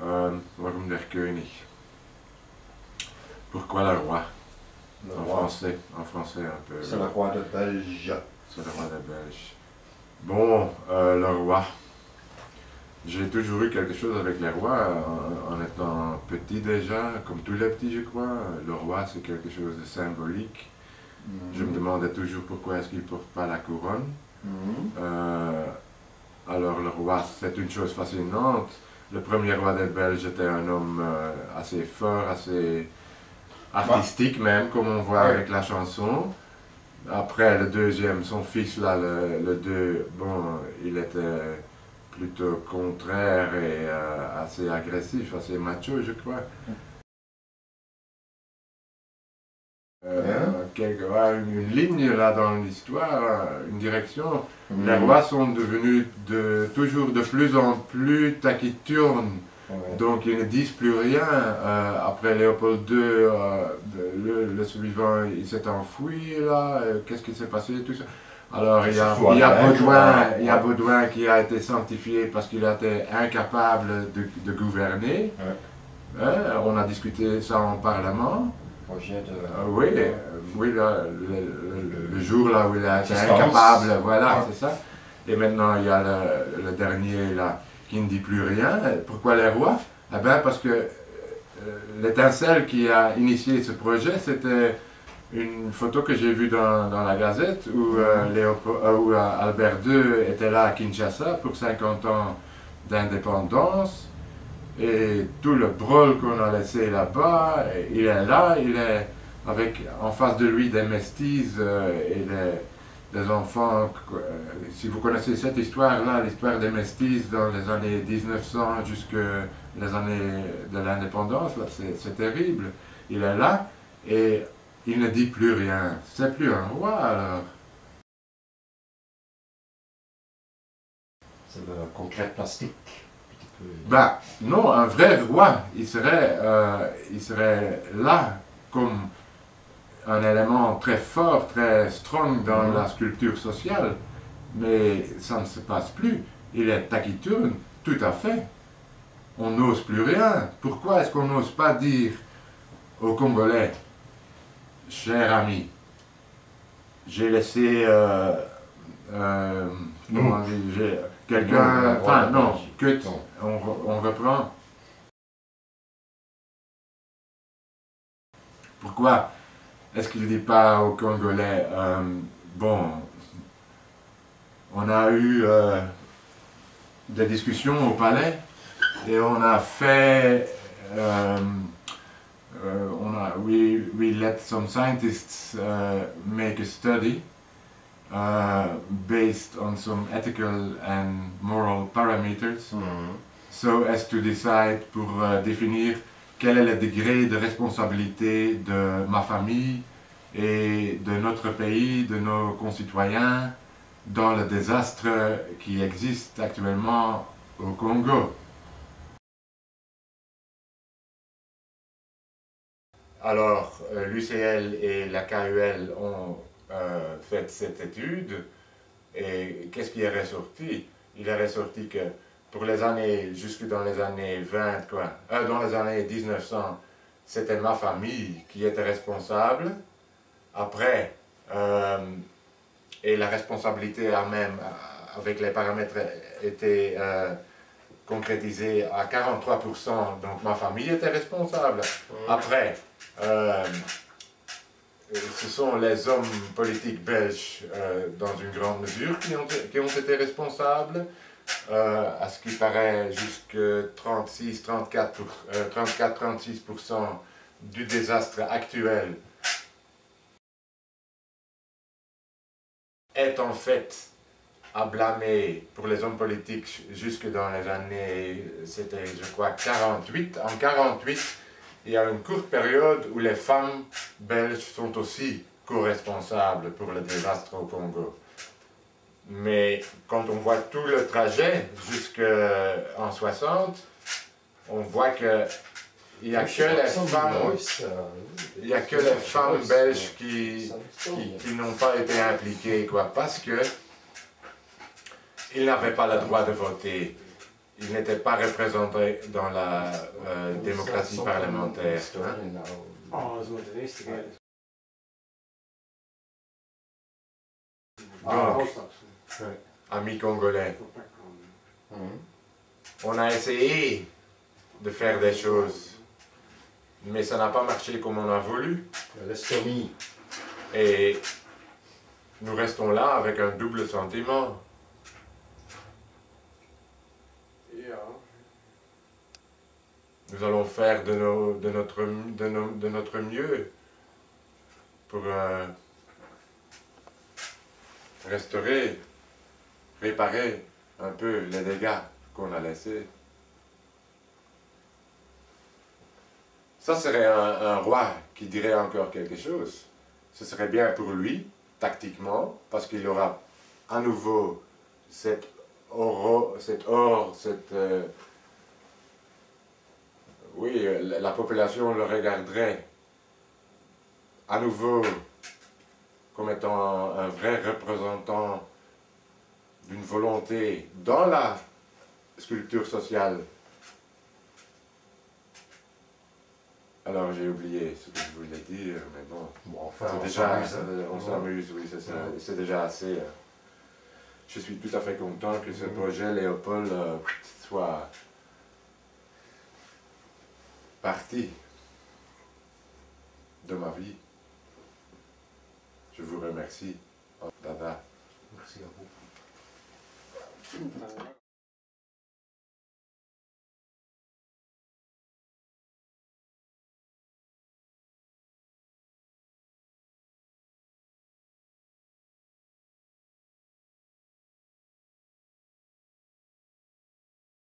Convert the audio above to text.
Warum der König? Pourquoi le roi? En français un peu. C'est le roi de Belge. C'est le roi des Belges. Bon, le roi. J'ai toujours eu quelque chose avec les rois, en étant petit déjà, comme tous les petits je crois. Le roi c'est quelque chose de symbolique. Je me demandais toujours pourquoi est-ce qu'il ne porte pas la couronne. Alors le roi c'est une chose fascinante. Le premier roi des Belges était un homme assez fort, assez artistique même, comme on voit avec la chanson. Après le deuxième, son fils là, le 2, bon, il était plutôt contraire et assez agressif, assez macho je crois. Une ligne là dans l'histoire, une direction. Les rois sont devenus toujours de plus en plus taciturnes. Donc ils ne disent plus rien. Après Léopold II, le suivant, il s'est enfoui là. Qu'est-ce qui s'est passé, tout ça. Alors il y a Baudouin qui a été sanctifié parce qu'il a été incapable de gouverner. On a discuté ça en parlement. Oui, là, le jour là où il a été incapable, voilà, c'est ça. Et maintenant il y a le dernier là qui ne dit plus rien. Pourquoi les rois? Eh bien parce que l'étincelle qui a initié ce projet, c'était une photo que j'ai vue dans la Gazette où, où Albert II était là à Kinshasa pour 50 ans d'indépendance. Et tout le brol qu'on a laissé là-bas, il est là, il est avec en face de lui des mestises et des enfants. Si vous connaissez cette histoire-là, l'histoire des mestises dans les années 1900 jusqu'aux années de l'indépendance, c'est terrible. Il est là et il ne dit plus rien. C'est plus un roi alors. C'est le concret plastique. Ben non, un vrai roi, il serait là comme un élément très fort, très strong dans la sculpture sociale, mais ça ne se passe plus. Il est taciturne, tout à fait. On n'ose plus rien. Pourquoi est-ce qu'on n'ose pas dire aux Congolais, cher ami, j'ai laissé, comment dire, quelqu'un, enfin non, que on reprend. Pourquoi est-ce qu'il ne dit pas aux Congolais, bon, on a eu des discussions au palais et on a fait, we let some scientists make a study based on some ethical and moral parameters, so as to decide pour définir quel est le degré de responsabilité de ma famille et de notre pays, de nos concitoyens, dans le désastre qui existe actuellement au Congo. Alors, l'UCL et la KUL ont fait cette étude et qu'est-ce qui est ressorti? Il est ressorti que pour les années, jusque dans les années 20, dans les années 1900, c'était ma famille qui était responsable. Après, et la responsabilité même avec les paramètres était concrétisée à 43%, donc ma famille était responsable. Après, ce sont les hommes politiques belges, dans une grande mesure, qui ont été responsables. À ce qui paraît, jusque 34-36% du désastre actuel est en fait à blâmer pour les hommes politiques jusque dans les années, c'était je crois 48. En 48, il y a une courte période où les femmes belges sont aussi co-responsables pour le désastre au Congo. Mais quand on voit tout le trajet jusqu'en 60, on voit que il n'y a que les femmes belges qui n'ont pas été impliquées, parce que ils n'avaient pas le droit de voter. il n'était pas représenté dans la démocratie parlementaire. Hein? Oh, zo de eerste keer. Donc, amis congolais, on a essayé de faire des choses, mais ça n'a pas marché comme on a voulu. L'Estonie. Et nous restons là avec un double sentiment. Nous allons faire de notre mieux pour restaurer, réparer un peu les dégâts qu'on a laissés. Ça serait un roi qui dirait encore quelque chose. Ce serait bien pour lui, tactiquement, parce qu'il aura à nouveau oui, la population le regarderait à nouveau comme étant un vrai représentant d'une volonté dans la sculpture sociale. Alors j'ai oublié ce que je voulais dire, mais bon, Enfin, on s'amuse, oui, c'est ça, c'est déjà assez. Je suis tout à fait content que ce projet Léopold soit partie de ma vie. Je vous remercie. Dada. Merci à vous.